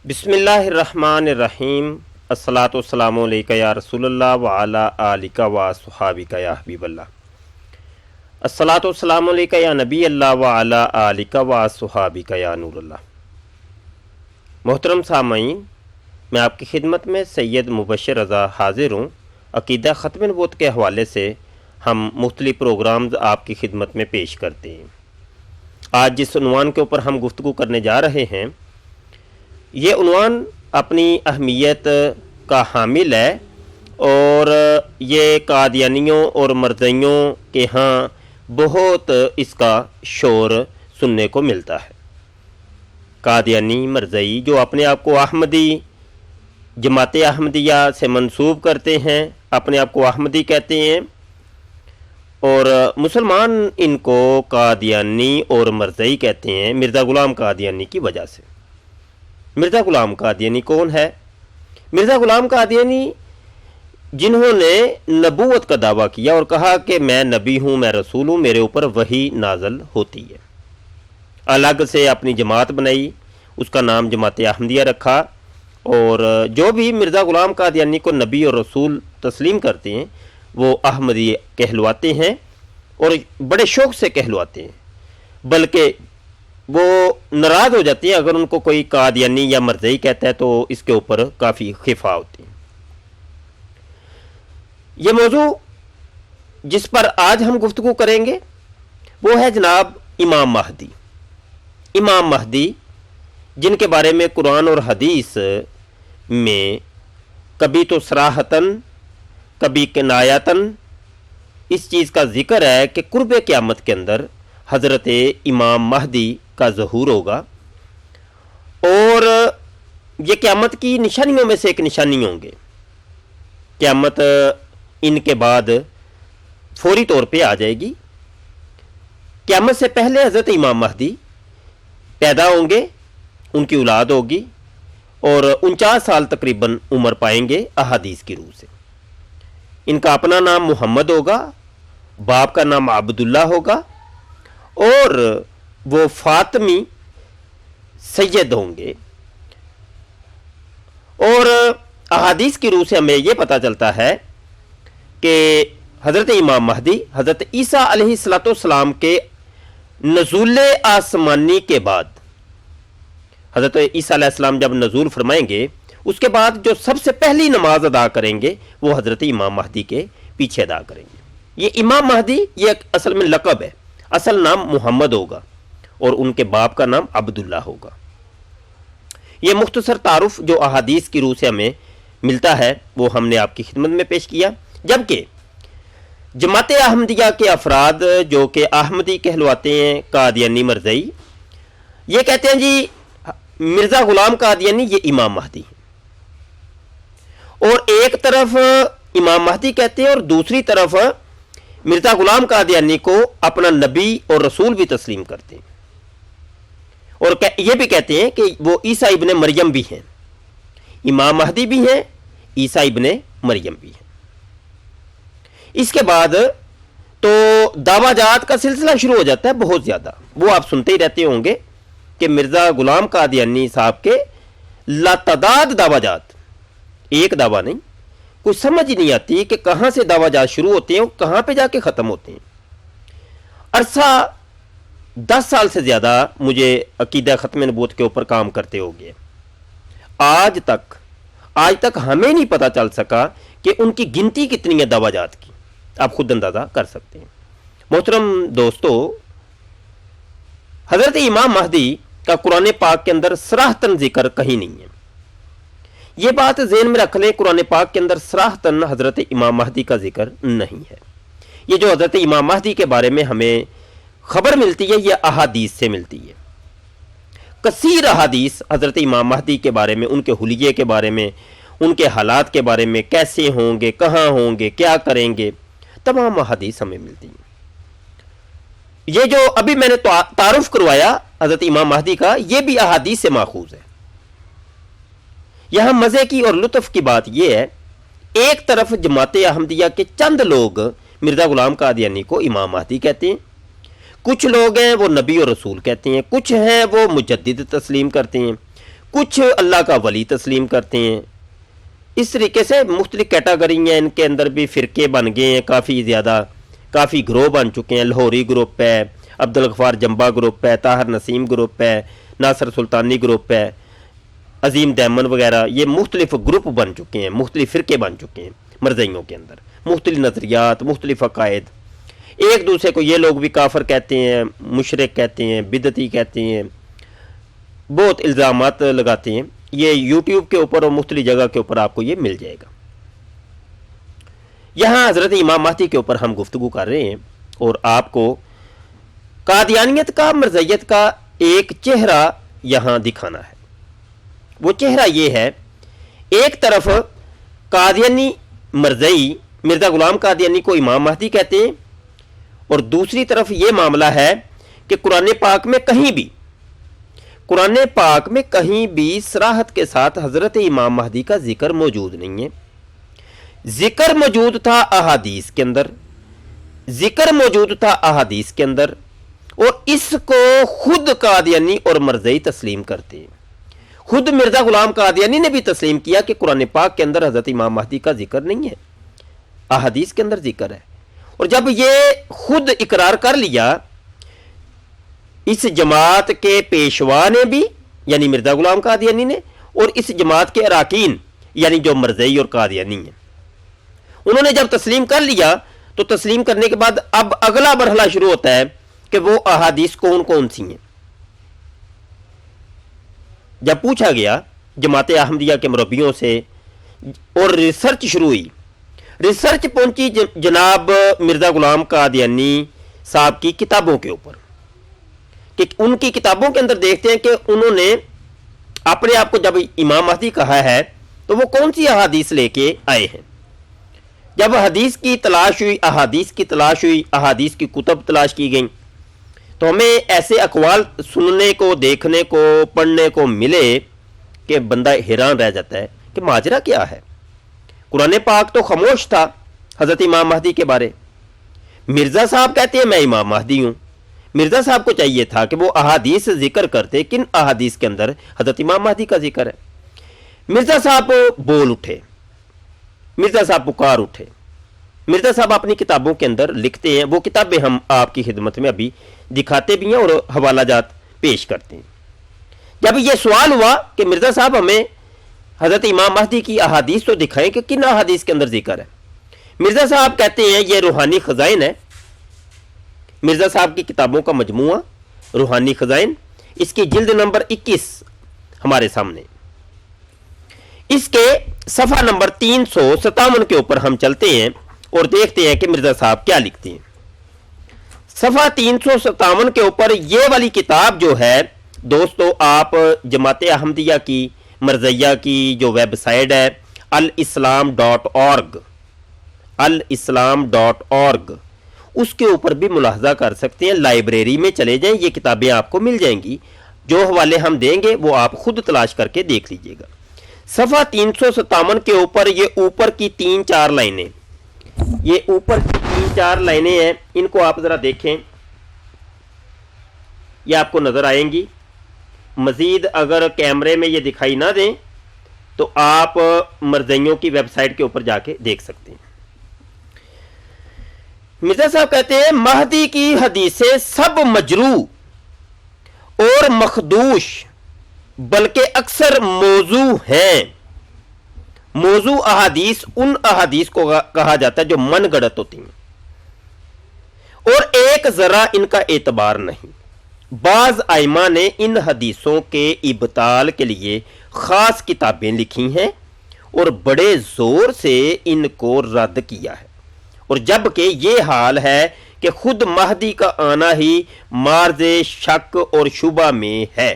بسم اللہ الرحمن الرحیم الصلاۃ والسلام علیکہ یا رسول اللہ وعلی آلکہ و صحابکہ یا حبیب اللہ الصلاۃ والسلام علیکہ یا نبی اللہ وعلی آلکہ و صحابکہ یا نور اللہ۔ محترم سامعین، میں آپ کی خدمت میں سید مبشر رضا حاضر ہوں۔ عقیدہ ختم نبوت کے حوالے سے ہم مختلف پروگرامز آپ کی خدمت میں پیش کرتے ہیں۔ آج جس عنوان کے اوپر ہم گفتگو کرنے جا رہے ہیں، یہ عنوان اپنی اہمیت کا حامل ہے اور یہ قادیانیوں اور مرزائیوں کے ہاں بہت اس کا شور سننے کو ملتا ہے۔ قادیانی مرزائی جو اپنے آپ کو احمدی جماعت احمدیہ سے منسوب کرتے ہیں، اپنے آپ کو احمدی کہتے ہیں، اور مسلمان ان کو قادیانی اور مرزائی کہتے ہیں مرزا غلام قادیانی کی وجہ سے۔ مرزا غلام قادیانی کون ہے؟ مرزا غلام قادیانی جنہوں نے نبوت کا دعویٰ کیا اور کہا کہ میں نبی ہوں، میں رسول ہوں، میرے اوپر وحی نازل ہوتی ہے۔ الگ سے اپنی جماعت بنائی، اس کا نام جماعت احمدیہ رکھا، اور جو بھی مرزا غلام قادیانی کو نبی اور رسول تسلیم کرتے ہیں وہ احمدی کہلواتے ہیں، اور بڑے شوق سے کہلواتے ہیں، بلکہ وہ ناراض ہو جاتے ہیں اگر ان کو کوئی قادیانی یا مرزائی کہتا ہے، تو اس کے اوپر کافی خفا ہوتی ہے۔ یہ موضوع جس پر آج ہم گفتگو کریں گے وہ ہے جناب امام مہدی۔ امام مہدی جن کے بارے میں قرآن اور حدیث میں کبھی تو صراحتاً کبھی کنایتاً اس چیز کا ذکر ہے کہ قرب قیامت کے اندر حضرت امام مہدی کا ظہور ہوگا، اور یہ قیامت کی نشانیوں میں سے ایک نشانی ہوں گے۔ قیامت ان کے بعد فوری طور پہ آ جائے گی۔ قیامت سے پہلے حضرت امام مہدی پیدا ہوں گے، ان کی اولاد ہوگی، اور 49 سال تقریباً عمر پائیں گے احادیث کی روح سے۔ ان کا اپنا نام محمد ہوگا، باپ کا نام عبداللہ ہوگا، اور وہ فاطمی سید ہوں گے۔ اور احادیث کی روح سے ہمیں یہ پتہ چلتا ہے کہ حضرت امام مہدی حضرت عیسیٰ علیہ السلام کے نزول آسمانی کے بعد، حضرت عیسیٰ علیہ السلام جب نزول فرمائیں گے اس کے بعد جو سب سے پہلی نماز ادا کریں گے وہ حضرت امام مہدی کے پیچھے ادا کریں گے۔ یہ امام مہدی یہ اصل میں لقب ہے، اصل نام محمد ہوگا اور ان کے باپ کا نام عبداللہ ہوگا۔ یہ مختصر تعارف جو احادیث کی روح سے ہمیں ملتا ہے وہ ہم نے آپ کی خدمت میں پیش کیا، جبکہ جماعت احمدیہ کے افراد جو کہ احمدی کہلواتے ہیں، قادیانی مرزائی، یہ کہتے ہیں جی مرزا غلام قادیانی یہ امام مہدی ہے، اور ایک طرف امام مہدی کہتے ہیں اور دوسری طرف مرزا غلام قادیانی کو اپنا نبی اور رسول بھی تسلیم کرتے ہیں، اور یہ بھی کہتے ہیں کہ وہ عیسیٰ ابن مریم بھی ہیں، امام مہدی بھی ہیں، عیسیٰ ابن مریم بھی ہیں۔ اس کے بعد تو دعویٰ جات کا سلسلہ شروع ہو جاتا ہے بہت زیادہ۔ وہ آپ سنتے ہی رہتے ہوں گے کہ مرزا غلام قادیانی صاحب کے لاتعداد دعویٰ جات، ایک دعویٰ نہیں، کوئی سمجھ ہی نہیں آتی کہ کہاں سے دعویٰ جات شروع ہوتے ہیں اور کہاں پہ جا کے ختم ہوتے ہیں۔ عرصہ 10 سال سے زیادہ مجھے عقیدہ ختم نبوت کے اوپر کام کرتے ہو گئے، آج تک ہمیں نہیں پتہ چل سکا کہ ان کی گنتی کتنی ہے دعویٰ جات کی، آپ خود اندازہ کر سکتے ہیں۔ محترم دوستو، حضرت امام مہدی کا قرآن پاک کے اندر صراحتاً ذکر کہیں نہیں ہے۔ یہ بات ذہن میں رکھ لیں، قرآن پاک کے اندر صراحتاً حضرت امام مہدی کا ذکر نہیں ہے۔ یہ جو حضرت امام مہدی کے بارے میں ہمیں خبر ملتی ہے یہ احادیث سے ملتی ہے۔ کثیر احادیث حضرت امام مہدی کے بارے میں، ان کے حلیے کے بارے میں، ان کے حالات کے بارے میں، کیسے ہوں گے، کہاں ہوں گے، کیا کریں گے، تمام احادیث ہمیں ملتی ہیں۔ یہ جو ابھی میں نے تعارف کروایا حضرت امام مہدی کا، یہ بھی احادیث سے ماخوذ ہے۔ یہاں مزے کی اور لطف کی بات یہ ہے، ایک طرف جماعت احمدیہ کے چند لوگ مرزا غلام قادیانی کو امام مہدی کہتے ہیں، کچھ لوگ ہیں وہ نبی اور رسول کہتے ہیں، کچھ ہیں وہ مجدد تسلیم کرتے ہیں، کچھ اللہ کا ولی تسلیم کرتے ہیں. اس طریقے سے مختلف کیٹاگری ہیں، ان کے اندر بھی فرقے بن گئے ہیں کافی زیادہ، کافی گروہ بن چکے ہیں. لاہوری گروپ ہے، عبدالغفار جمبا گروپ ہے، طاہر نسیم گروپ ہے، ناصر سلطانی گروپ ہے، عظیم دیمن وغیرہ. یہ مختلف گروپ بن چکے ہیں، مختلف فرقے بن چکے ہیں مرزائیوں کے اندر، مختلف نظریات، مختلف عقائد. ایک دوسرے کو یہ لوگ بھی کافر کہتے ہیں، مشرک کہتے ہیں، بدعتی کہتے ہیں، بہت الزامات لگاتے ہیں. یہ یوٹیوب کے اوپر اور مختلف جگہ کے اوپر آپ کو یہ مل جائے گا. یہاں حضرت امام مہدی کے اوپر ہم گفتگو کر رہے ہیں اور آپ کو قادیانیت کا، مرزائیت کا ایک چہرہ یہاں دکھانا ہے. وہ چہرہ یہ ہے، ایک طرف قادیانی مرزائی مرزا غلام قادیانی کو امام مہدی کہتے ہیں، اور دوسری طرف یہ معاملہ ہے کہ قرآن پاک میں کہیں بھی صراحت کے ساتھ حضرت امام مہدی کا ذکر موجود نہیں ہے. ذکر موجود تھا احادیث کے اندر، اور اس کو خود قادیانی اور مرزائی تسلیم کرتے ہیں. خود مرزا غلام قادیانی نے بھی تسلیم کیا کہ قرآن پاک کے اندر حضرت امام مہدی کا ذکر نہیں ہے، احادیث کے اندر ذکر ہے. اور جب یہ خود اقرار کر لیا اس جماعت کے پیشوا نے بھی، یعنی مرزا غلام قادیانی نے، اور اس جماعت کے اراکین یعنی جو مرزائی اور قادیانی ہیں، انہوں نے جب تسلیم کر لیا تو تسلیم کرنے کے بعد اب اگلا مرحلہ شروع ہوتا ہے کہ وہ احادیث کون کون سی ہیں. جب پوچھا گیا جماعت احمدیہ کے مربیوں سے اور ریسرچ شروع ہوئی، ریسرچ پہنچی جناب مرزا غلام قادیانی صاحب کی کتابوں کے اوپر، کہ ان کی کتابوں کے اندر دیکھتے ہیں کہ انہوں نے اپنے آپ کو جب امام مہدی کہا ہے تو وہ کون سی احادیث لے کے آئے ہیں. جب احادیث کی تلاش ہوئی، احادیث کی کتب تلاش کی گئیں، تو ہمیں ایسے اقوال سننے کو، دیکھنے کو، پڑھنے کو ملے کہ بندہ حیران رہ جاتا ہے کہ ماجرا کیا ہے. قرآن پاک تو خاموش تھا حضرت امام مہدی کے بارے. مرزا صاحب کہتے ہیں میں امام مہدی ہوں. مرزا صاحب کو چاہیے تھا کہ وہ احادیث ذکر کرتے، کن احادیث کے اندر حضرت امام مہدی کا ذکر ہے. مرزا صاحب بول اٹھے، مرزا صاحب پکار اٹھے. مرزا صاحب اپنی کتابوں کے اندر لکھتے ہیں، وہ کتابیں ہم آپ کی خدمت میں ابھی دکھاتے بھی ہیں اور حوالہ جات پیش کرتے ہیں. جب یہ سوال ہوا کہ مرزا صاحب ہمیں حضرت امام مہدی کی احادیث تو دکھائیں کہ کن احادیث کے اندر ذکر ہے. مرزا صاحب کہتے ہیں یہ روحانی خزائن ہے. مرزا صاحب کی کتابوں کا مجموعہ روحانی خزائن، اس کی جلد نمبر 21 ہمارے سامنے. اس کے صفحہ نمبر 357 کے اوپر ہم چلتے ہیں اور دیکھتے ہیں کہ مرزا صاحب کیا لکھتے ہیں. صفحہ 357 کے اوپر یہ والی کتاب جو ہے دوستو، آپ جماعت احمدیہ کی مرزیہ کی جو ویب سائٹ ہے الاسلام.org، اس کے اوپر بھی ملاحظہ کر سکتے ہیں. لائبریری میں چلے جائیں، یہ کتابیں آپ کو مل جائیں گی. جو حوالے ہم دیں گے وہ آپ خود تلاش کر کے دیکھ لیجئے گا. صفحہ 357 کے اوپر یہ اوپر کی 3-4 لائنیں، یہ اوپر کی 3-4 لائنیں ہیں، ان کو آپ ذرا دیکھیں، یہ آپ کو نظر آئیں گی. مزید اگر کیمرے میں یہ دکھائی نہ دیں تو آپ مرزائیوں کی ویب سائٹ کے اوپر جا کے دیکھ سکتے ہیں. مرزا صاحب کہتے ہیں مہدی کی حدیثیں سب مجروح اور مخدوش بلکہ اکثر موضوع ہیں. موضوع احادیث ان احادیث کو کہا جاتا ہے جو من گڑت ہوتی ہیں اور ایک ذرا ان کا اعتبار نہیں. بعض ائمہ نے ان حدیثوں کے ابطال کے لیے خاص کتابیں لکھی ہیں اور بڑے زور سے ان کو رد کیا ہے، اور جبکہ یہ حال ہے کہ خود مہدی کا آنا ہی مارز شک اور شبہ میں ہے.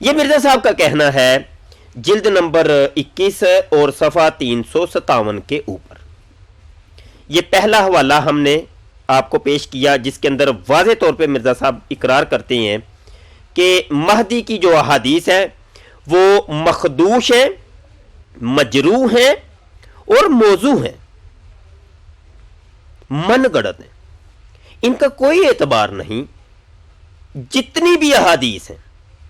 یہ مرزا صاحب کا کہنا ہے جلد نمبر 21 اور صفحہ 357 کے اوپر. یہ پہلا حوالہ ہم نے آپ کو پیش کیا جس کے اندر واضح طور پہ مرزا صاحب اقرار کرتے ہیں کہ مہدی کی جو احادیث ہیں وہ مخدوش ہیں، مجروح ہیں اور موضوع ہیں، من گڑت ہیں، ان کا کوئی اعتبار نہیں. جتنی بھی احادیث ہیں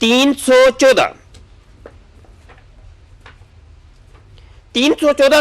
314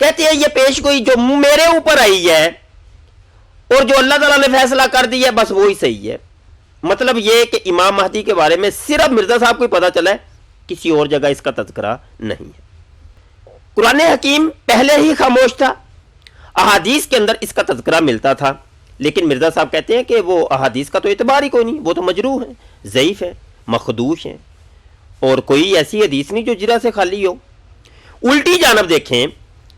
کہتے ہیں یہ پیش گوئی جو میرے اوپر آئی ہے اور جو اللہ تعالیٰ نے فیصلہ کر دیا ہے بس وہی صحیح ہے. مطلب یہ کہ امام مہدی کے بارے میں صرف مرزا صاحب کو ہی پتہ چلا ہے, کسی اور جگہ اس کا تذکرہ نہیں ہے. قرآن حکیم پہلے ہی خاموش تھا, احادیث کے اندر اس کا تذکرہ ملتا تھا, لیکن مرزا صاحب کہتے ہیں کہ وہ احادیث کا تو اعتبار ہی کوئی نہیں, وہ تو مجروح ہیں, ضعیف ہیں, مخدوش ہیں, اور کوئی ایسی حدیث نہیں جو جرح سے خالی ہو. الٹی جانب دیکھیں,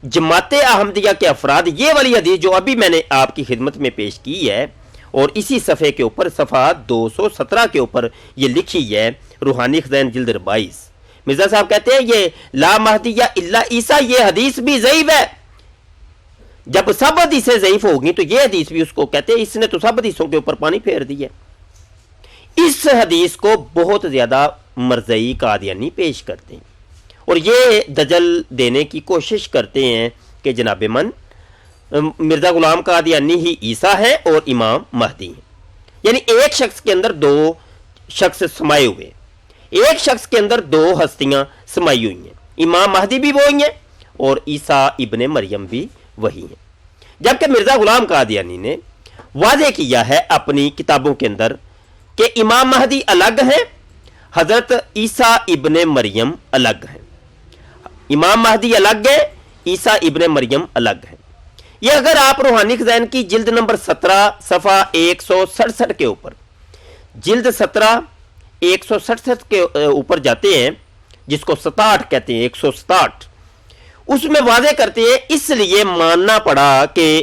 جماعت احمدیہ کے افراد یہ والی حدیث جو ابھی میں نے آپ کی خدمت میں پیش کی ہے, اور اسی صفحے کے اوپر صفحہ 217 کے اوپر یہ لکھی ہے, روحانی خزائن جلد 22, مرزا صاحب کہتے ہیں یہ لا مہدی الا عیسیٰ, یہ حدیث بھی ضعیف ہے. جب سب حدیثیں ضعیف ہوگی تو یہ حدیث بھی, اس کو کہتے ہیں اس نے تو سب حدیثوں کے اوپر پانی پھیر دیا. اس حدیث کو بہت زیادہ مرزائی قادیانی پیش کرتے ہیں, اور یہ دجل دینے کی کوشش کرتے ہیں کہ جناب من مرزا غلام قادیانی ہی عیسیٰ ہے اور امام مہدی ہیں. یعنی ایک شخص کے اندر دو شخص سمائے ہوئے, ایک شخص کے اندر دو ہستیاں سمائی ہوئی ہیں, امام مہدی بھی وہی ہیں اور عیسیٰ ابن مریم بھی وہی ہیں. جبکہ مرزا غلام قادیانی نے واضح کیا ہے اپنی کتابوں کے اندر کہ امام مہدی الگ ہیں, حضرت عیسیٰ ابن مریم الگ ہیں. امام مہدی الگ ہیں, عیسیٰ ابن مریم الگ ہیں. یہ اگر آپ روحانی خزائن کی جلد نمبر 17 صفحہ 167 کے اوپر, جلد 17 167 کے اوپر جاتے ہیں, جس کو 67 کہتے ہیں, 167, اس میں واضح کرتے ہیں اس لیے ماننا پڑا کہ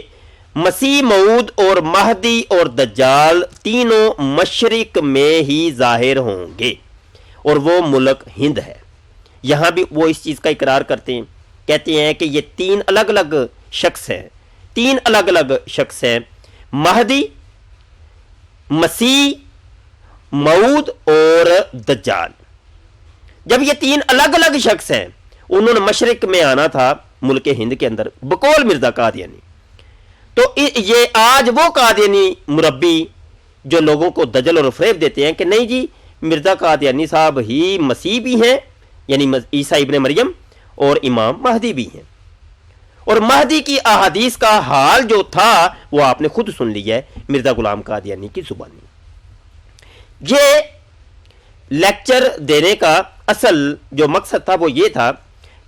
مسیح موعود اور مہدی اور دجال تینوں مشرق میں ہی ظاہر ہوں گے, اور وہ ملک ہند ہے. یہاں بھی وہ اس چیز کا اقرار کرتے ہیں, کہتے ہیں کہ یہ تین الگ الگ شخص ہیں, تین الگ الگ شخص ہیں, مہدی, مسیح موعود اور دجال. جب یہ تین الگ الگ شخص ہیں, انہوں نے مشرق میں آنا تھا ملک ہند کے اندر بقول مرزا قادیانی. تو یہ آج وہ قادیانی مربی جو لوگوں کو دجل اور فریب دیتے ہیں کہ نہیں جی مرزا قادیانی صاحب ہی مسیح بھی ہیں, یعنی عیسیٰ ابن مریم, اور امام مہدی بھی ہیں. اور مہدی کی احادیث کا حال جو تھا وہ آپ نے خود سن لیا ہے مرزا غلام قادیانی کی زبانی. یہ لیکچر دینے کا اصل جو مقصد تھا وہ یہ تھا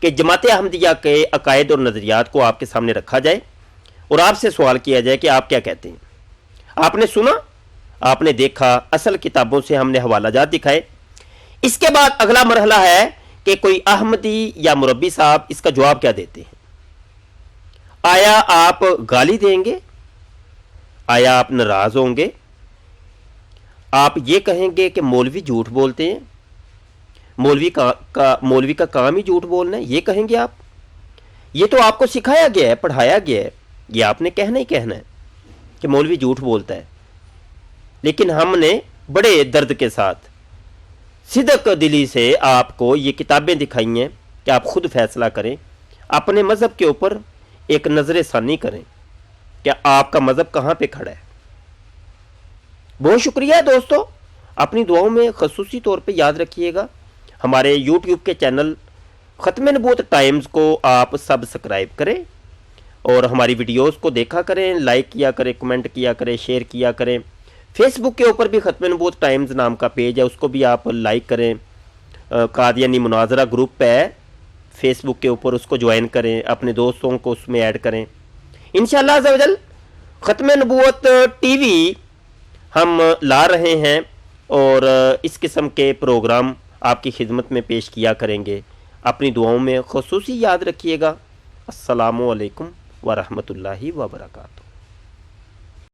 کہ جماعت احمدیہ کے عقائد اور نظریات کو آپ کے سامنے رکھا جائے اور آپ سے سوال کیا جائے کہ آپ کیا کہتے ہیں. آپ نے سنا, آپ نے دیکھا, اصل کتابوں سے ہم نے حوالہ جات دکھائے. اس کے بعد اگلا مرحلہ ہے کہ کوئی احمدی یا مربی صاحب اس کا جواب کیا دیتے ہیں. آیا آپ گالی دیں گے, آیا آپ ناراض ہوں گے, آپ یہ کہیں گے کہ مولوی جھوٹ بولتے ہیں, مولوی کا کام ہی جھوٹ بولنا ہے, یہ کہیں گے آپ. یہ تو آپ کو سکھایا گیا ہے, پڑھایا گیا ہے, یہ آپ نے کہنا ہی کہنا ہے کہ مولوی جھوٹ بولتا ہے. لیکن ہم نے بڑے درد کے ساتھ صدق دلی سے آپ کو یہ کتابیں دکھائی ہیں کہ آپ خود فیصلہ کریں, اپنے مذہب کے اوپر ایک نظر ثانی کریں کہ آپ کا مذہب کہاں پہ کھڑا ہے. بہت شکریہ دوستو, اپنی دعاؤں میں خصوصی طور پہ یاد رکھیے گا. ہمارے یوٹیوب کے چینل ختم نبوت ٹائمز کو آپ سبسکرائب کریں اور ہماری ویڈیوز کو دیکھا کریں, لائک کیا کریں, کمنٹ کیا کریں, شیئر کیا کریں. فیس بک کے اوپر بھی ختم نبوت ٹائمز نام کا پیج ہے, اس کو بھی آپ لائک کریں. قادیانی مناظرہ گروپ ہے فیس بک کے اوپر, اس کو جوائن کریں, اپنے دوستوں کو اس میں ایڈ کریں. انشاءاللہ عز و جل ختم نبوت ٹی وی ہم لا رہے ہیں اور اس قسم کے پروگرام آپ کی خدمت میں پیش کیا کریں گے. اپنی دعاؤں میں خصوصی یاد رکھیے گا. السلام علیکم ورحمۃ اللہ وبرکاتہ.